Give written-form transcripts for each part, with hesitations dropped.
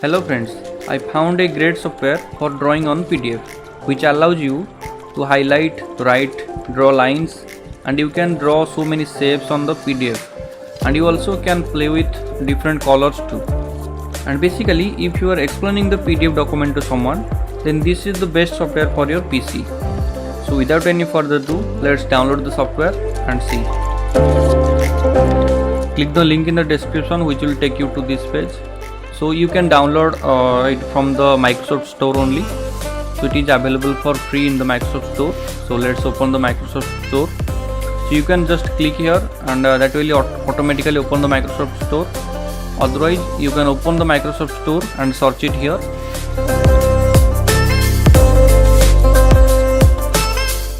Hello friends, I found a great software for drawing on PDF which allows you to highlight, write, draw lines, and you can draw so many shapes on the PDF, and you also can play with different colors too. And basically if you are explaining the PDF document to someone, then this is the best software for your PC. So without any further ado, let's download the software and see. Click the link in the description which will take you to this page. So you can download it from the Microsoft Store only. So it is available for free in the Microsoft Store. So let's open the Microsoft Store. So you can just click here and that will automatically open the Microsoft Store. Otherwise you can open the Microsoft Store and search it here.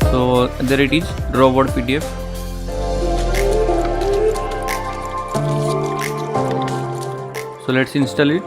So there it is, Drawboard PDF. So let's install it.